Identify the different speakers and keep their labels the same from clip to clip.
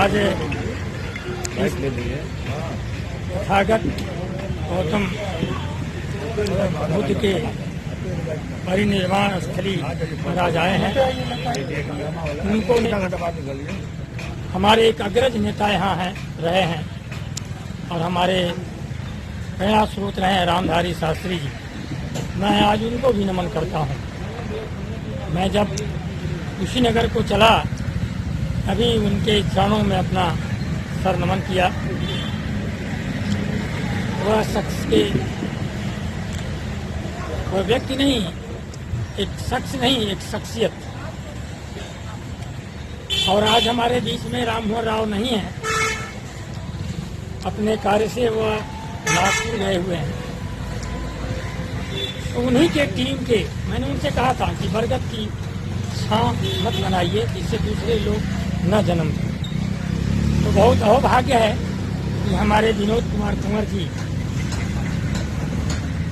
Speaker 1: आज तथागत गौतम बुद्ध के परिनिर्वाण स्थली महाराज आए हैं। उनको हमारे एक अग्रज नेता यहाँ हैं, रहे हैं और हमारे प्रेरणा स्रोत रहे हैं रामधारी शास्त्री जी। मैं आज उनको भी नमन करता हूँ। मैं जब कुशीनगर को चला अभी उनके चरणों में अपना सर नमन किया। वह शख्स के वह व्यक्ति नहीं, एक शख्स नहीं, एक शख्सियत। और आज हमारे बीच में राममोहन राव नहीं है, अपने कार्य से वह नागपुर गए हुए हैं। तो उन्हीं के टीम के मैंने उनसे कहा था कि बरगद की छांव मत बनाइए जिससे दूसरे लोग न जन्म दें। तो बहुत अहोभाग्य है कि हमारे विनोद कुमार कुंवर जी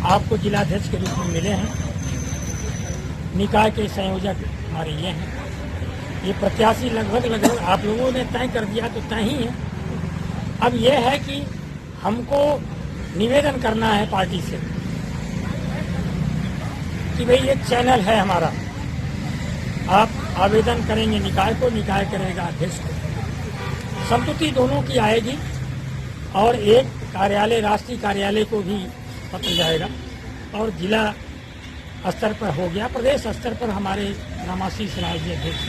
Speaker 1: आपको जिलाध्यक्ष के रूप में मिले हैं। निकाय के संयोजक हमारे ये हैं। ये प्रत्याशी लगभग आप लोगों ने तय कर दिया तो तय ही है। अब ये है कि हमको निवेदन करना है पार्टी से कि भाई एक चैनल है हमारा, आप आवेदन करेंगे निकाय को, निकाय करेगा अध्यक्ष को, संतुति दोनों की आएगी। और एक कार्यालय, राष्ट्रीय कार्यालय को भी पत्र जाएगा और जिला स्तर पर हो गया, प्रदेश स्तर पर हमारे रामाशीष राज जी अध्यक्ष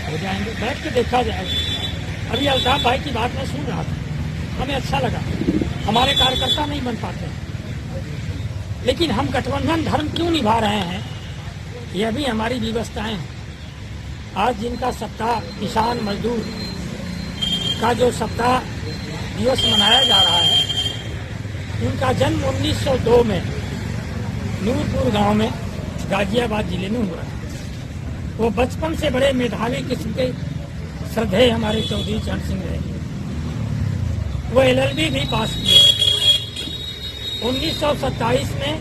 Speaker 1: हो जाएंगे। बैठ के देखा जाएगा। अभी अल्ताफ भाई की बात मैं सुन रहा था, हमें अच्छा लगा। हमारे कार्यकर्ता नहीं बन पाते, लेकिन हम गठबंधन धर्म क्यों निभा रहे हैं, यह भी हमारी व्यवस्थाएं हैं। आज जिनका सप्ताह किसान मजदूर का जो सप्ताह दिवस मनाया जा रहा है, उनका जन्म 1902 में नूरपुर गांव में गाजियाबाद जिले में हुआ। वो बचपन से बड़े मेधावी किस्म के श्रद्धेय हमारे चौधरी चरण सिंह रहे। वो LLB भी पास किए। 1927 में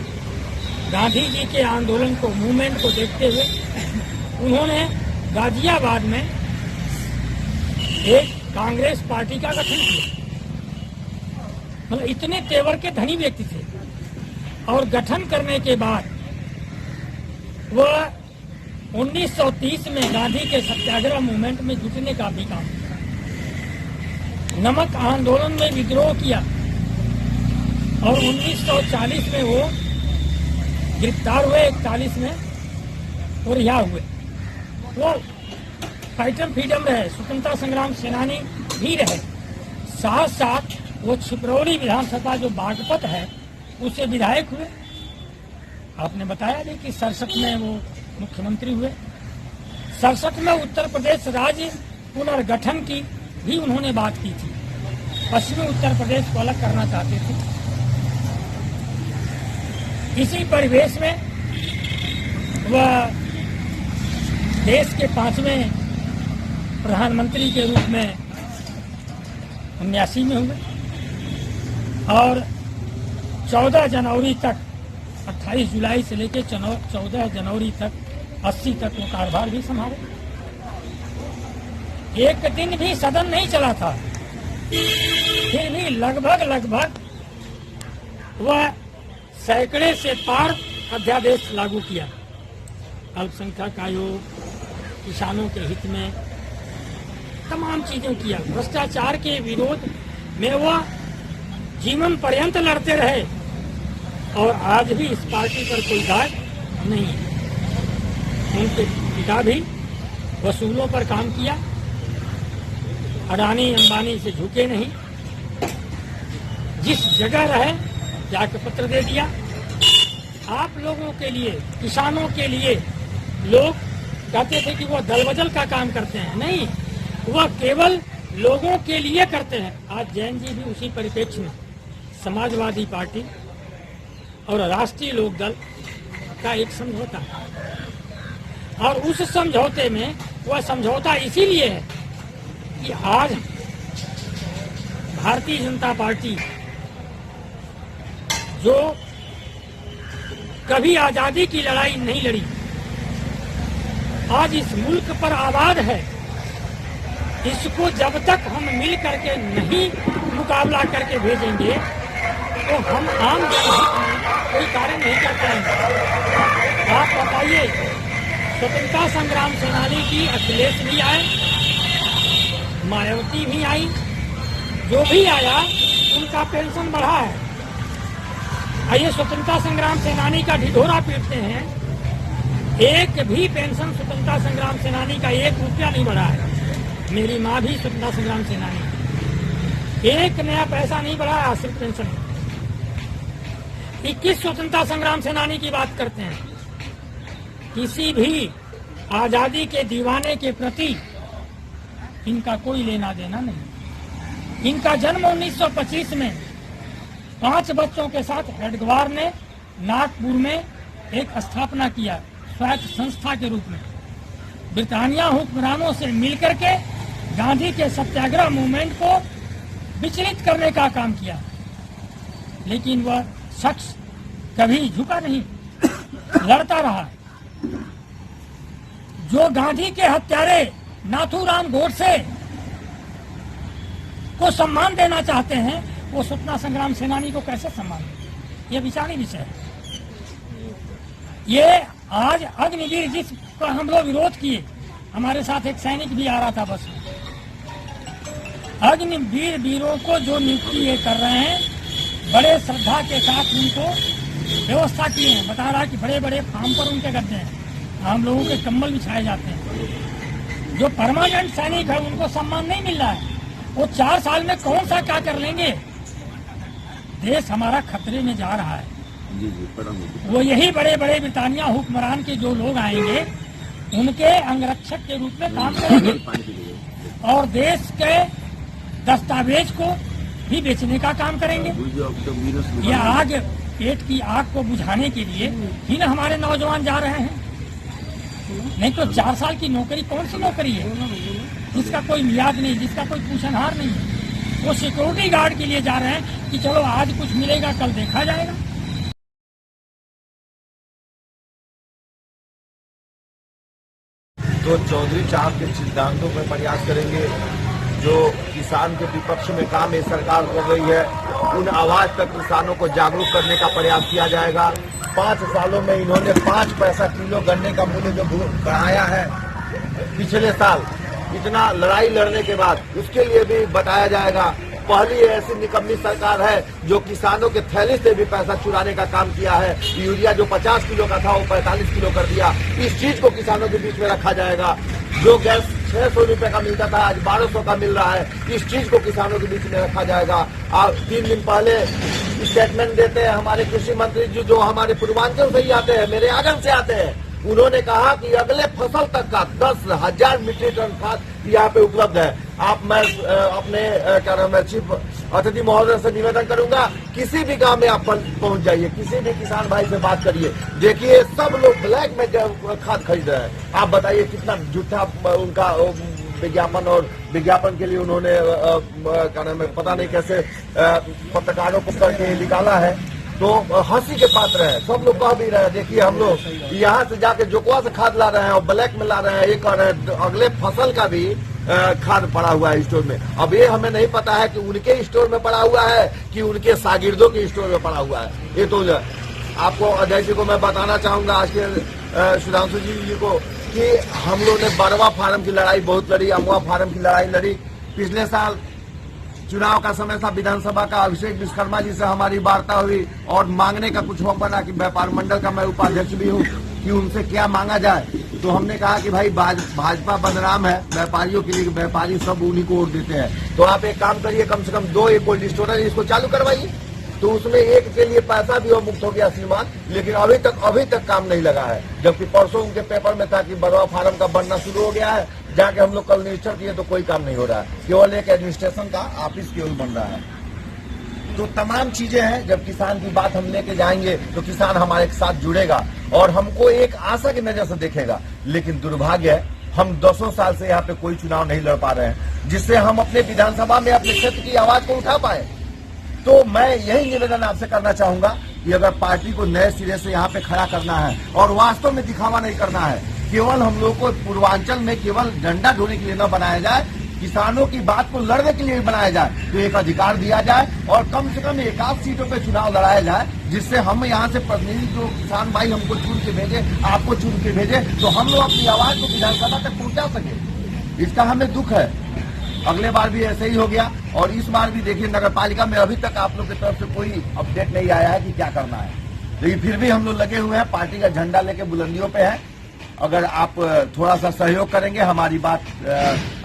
Speaker 1: गांधी जी के आंदोलन को, मूवमेंट को देखते हुए उन्होंने गाजियाबाद में एक कांग्रेस पार्टी का गठन किया। मतलब इतने तेवर के धनी व्यक्ति थे। और गठन करने के बाद वह 1930 में गांधी के सत्याग्रह मूवमेंट में जुटने का भी काम, नमक आंदोलन में विद्रोह किया और 1940 में वो गिरफ्तार हुए, 41 में वो रिहा हुए। वो फाइटर फ्रीडम रहे, स्वतंत्रता संग्राम सेनानी भी रहे। साथ साथ वो छिपरौली विधानसभा जो बागपत है उससे विधायक हुए। आपने बताया नहीं कि 67 में वो मुख्यमंत्री हुए। 67 में उत्तर प्रदेश राज्य पुनर्गठन की भी उन्होंने बात की थी। पश्चिमी उत्तर प्रदेश को अलग करना चाहते थे। इसी परिवेश में वह देश के 5वें प्रधानमंत्री के रूप में 79 में हुए और 14 जनवरी तक, 28 जुलाई से लेकर 14 जनवरी तक 80 तक वो कार्यभार भी संभाले। एक दिन भी सदन नहीं चला था, फिर भी लगभग वह सैकड़े से पार अध्यादेश लागू किया। अल्पसंख्यक आयोग, किसानों के हित में तमाम चीजें किया। भ्रष्टाचार के विरोध में वह जीवन पर्यंत लड़ते रहे और आज भी इस पार्टी पर कोई दाग नहीं है। उनके पिता भी वसूलों पर काम किया, अडानी अंबानी से झुके नहीं। जिस जगह रहे जाके पत्र दे दिया। आप लोगों के लिए, किसानों के लिए लोग कहते थे कि वह दलबदल का काम करते हैं, नहीं, वह केवल लोगों के लिए करते हैं। आज जैन जी भी उसी परिप्रेक्ष्य में समाजवादी पार्टी और राष्ट्रीय लोकदल का एक समझौता है और उस समझौते में वह समझौता इसीलिए है कि आज भारतीय जनता पार्टी जो कभी आजादी की लड़ाई नहीं लड़ी, आज इस मुल्क पर आबाद है, इसको जब तक हम मिल करके नहीं मुकाबला करके भेजेंगे तो हम आम जनहित में कोई कार्य नहीं कर पाएंगे। आप बताइए, स्वतंत्रता संग्राम सेनानी की अखिलेश भी आए, मायावती भी आई, जो भी आया उनका पेंशन बढ़ा है। आइए स्वतंत्रता संग्राम सेनानी का ढिढोरा पीटते हैं, एक भी पेंशन स्वतंत्रता संग्राम सेनानी का 1 रुपया नहीं बढ़ा है। मेरी माँ भी स्वतंत्रता संग्राम सेनानी, एक नया पैसा नहीं बढ़ा है, सिर्फ पेंशन। 21 स्वतंत्रता संग्राम सेनानी की बात करते हैं। किसी भी आजादी के दीवाने के प्रति इनका कोई लेना देना नहीं। इनका जन्म 1925 में 5 बच्चों के साथ हेडगवार ने नागपुर में एक स्थापना किया स्वायत्त संस्था के रूप में। ब्रिटानिया हुक्मरानों से मिलकर के गांधी के सत्याग्रह मूवमेंट को विचलित करने का काम किया, लेकिन वह शख्स कभी झुका नहीं, लड़ता रहा। जो गांधी के हत्यारे नाथूराम गोडसे को सम्मान देना चाहते हैं, वो स्वतंत्रता संग्राम सेनानी को कैसे सम्मान दें? ये विचारी विषय है। ये आज अग्निवीर जिसका हम लोग विरोध किए, हमारे साथ एक सैनिक भी आ रहा था बस में। अग्निवीर वीरों को जो नियुक्ति ये कर रहे हैं, बड़े श्रद्धा के साथ उनको व्यवस्था किए हैं। बता रहा कि बड़े बड़े फार्म पर उनके गद्दे हैं, हम लोगों के कम्बल बिछाए जाते हैं। जो परमानेंट सैनिक है उनको सम्मान नहीं मिल रहा है। वो 4 साल में कौन सा क्या कर लेंगे? देश हमारा खतरे में जा रहा है। वो यही बड़े बड़े ब्रिटानिया हुक्मरान के जो लोग आएंगे, उनके अंगरक्षक के रूप में काम करेंगे और देश के दस्तावेज को भी बेचने का काम करेंगे। ये आग, पेट की आग को बुझाने के लिए ही ना हमारे नौजवान जा रहे हैं। नहीं तो 4 साल की नौकरी कौन सी नौकरी है जिसका कोई मियाद नहीं, जिसका कोई पूछनहार नहीं है। वो सिक्योरिटी गार्ड के लिए जा रहे हैं कि चलो आज कुछ मिलेगा, कल देखा जाएगा।
Speaker 2: तो चौधरी साहब के सिद्धांतों में प्रयास करेंगे। जो किसान के विपक्ष में काम ये सरकार कर रही है, उन आवाज तक किसानों को जागरूक करने का प्रयास किया जाएगा। 5 सालों में इन्होंने 5 पैसा किलो गन्ने का मूल्य जो बढ़ाया है पिछले साल, इतना लड़ाई लड़ने के बाद, उसके लिए भी बताया जाएगा। पहली ऐसी निकम्मी सरकार है जो किसानों के थैली से भी पैसा चुराने का काम किया है। यूरिया जो 50 किलो का था वो 45 किलो कर दिया। इस चीज को किसानों के बीच में रखा जाएगा। जो गैस 600 रुपए का मिलता था आज 1200 का मिल रहा है, इस चीज को किसानों के बीच में रखा जाएगा। और 3 दिन पहले स्टेटमेंट देते हैं हमारे कृषि मंत्री जी, जो हमारे पूर्वांचल से ही आते हैं, मेरे आंगन से आते हैं। उन्होंने कहा कि अगले फसल तक का 10,000 मीट्रिक टन खाद यहाँ पे उपलब्ध है। मैं अपने क्या नाम है चीफ अतिथि महोदय से निवेदन करूंगा, किसी भी गांव में आप पहुंच जाइए, किसी भी किसान भाई से बात करिए, देखिए सब लोग ब्लैक में खाद खरीद रहे हैं। आप बताइए कितना झूठा उनका विज्ञापन, और विज्ञापन के लिए उन्होंने क्या नाम है पता नहीं कैसे पत्रकारों को करके निकाला है। तो हंसी के पात्र है, सब लोग कह भी रहे हैं। देखिए हम लोग यहाँ से जाके जोकुआ से खाद ला रहे हैं और ब्लैक में ला रहे हैं, ये कह रहे हैं अगले फसल का भी खाद पड़ा हुआ है स्टोर में। अब ये हमें नहीं पता है कि उनके स्टोर में पड़ा हुआ है कि उनके शागिर्दों के स्टोर में पड़ा हुआ है। ये तो आपको अजय जी को मैं बताना चाहूंगा, आज के सुधांशु जी को, कि हम लोग ने बरवा फार्म की लड़ाई बहुत लड़ी, अमुआ फार्म की लड़ाई लड़ी। पिछले साल चुनाव का समय था, विधानसभा का, अभिषेक विश्वकर्मा जी से हमारी वार्ता हुई और मांगने का कुछ हो बना कि व्यापार मंडल का मैं उपाध्यक्ष भी हूँ, कि उनसे क्या मांगा जाए। तो हमने कहा कि भाई भाजपा बदनाम है व्यापारियों के लिए, व्यापारी सब उन्हीं को वोट देते हैं। तो आप एक काम करिए, कम से कम 2 कोल्ड स्टोर है, इसको चालू करवाइए। तो उसमें एक के लिए पैसा भी मुक्त हो गया श्रीमान, लेकिन अभी तक काम नहीं लगा है। जबकि परसों उनके पेपर में था कि बरवा फार्म का बनना शुरू हो गया है, जाके हम लोग कल निरीक्षण किए तो कोई काम नहीं हो रहा है, केवल एक एडमिनिस्ट्रेशन का ऑफिस केवल बन रहा है। तो तमाम चीजें हैं। जब किसान की बात हम लेके जाएंगे तो किसान हमारे साथ जुड़ेगा और हमको एक आशा की नजर से देखेगा। लेकिन दुर्भाग्य है, हम 10 साल से यहाँ पे कोई चुनाव नहीं लड़ पा रहे हैं, जिससे हम अपने विधानसभा में अपने क्षेत्र की आवाज को उठा पाए। तो मैं यही निवेदन आपसे करना चाहूंगा कि अगर पार्टी को नए सिरे से यहाँ पे खड़ा करना है और वास्तव में दिखावा नहीं करना है, केवल हम लोग को पूर्वांचल में केवल झंडा ढोने के लिए न बनाया जाए, किसानों की बात को लड़ने के लिए बनाया जाए, तो एक अधिकार दिया जाए और कम से कम 1-8 सीटों पे चुनाव लड़ाया जाए, जिससे हम यहाँ से प्रतिनिधि जो किसान भाई हमको चुन के भेजे, आपको चुन के भेजे, तो हम लोग अपनी आवाज को विधानसभा तक पहुंचा सके। इसका हमें दुख है। अगले बार भी ऐसे ही हो गया और इस बार भी देखिए नगर पालिका में अभी तक आप लोग की तरफ से कोई अपडेट नहीं आया है कि क्या करना है, लेकिन फिर भी हम लोग लगे हुए हैं, पार्टी का झंडा लेके बुलंदियों पे है। अगर आप थोड़ा सा सहयोग करेंगे, हमारी बात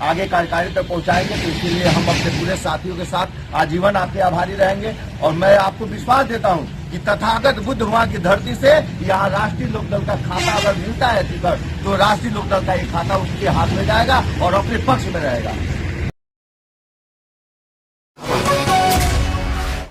Speaker 2: आगे कार्यकारी तक पहुंचाएंगे, तो इसके लिए हम अपने पूरे साथियों के साथ आजीवन आपके आभारी रहेंगे। और मैं आपको विश्वास देता हूं कि तथागत बुद्ध वहां की धरती से यहाँ राष्ट्रीय लोकदल का खाता अगर मिलता है टिकट, तो राष्ट्रीय लोकदल का ये खाता उसके हाथ में जाएगा और अपने पक्ष में रहेगा।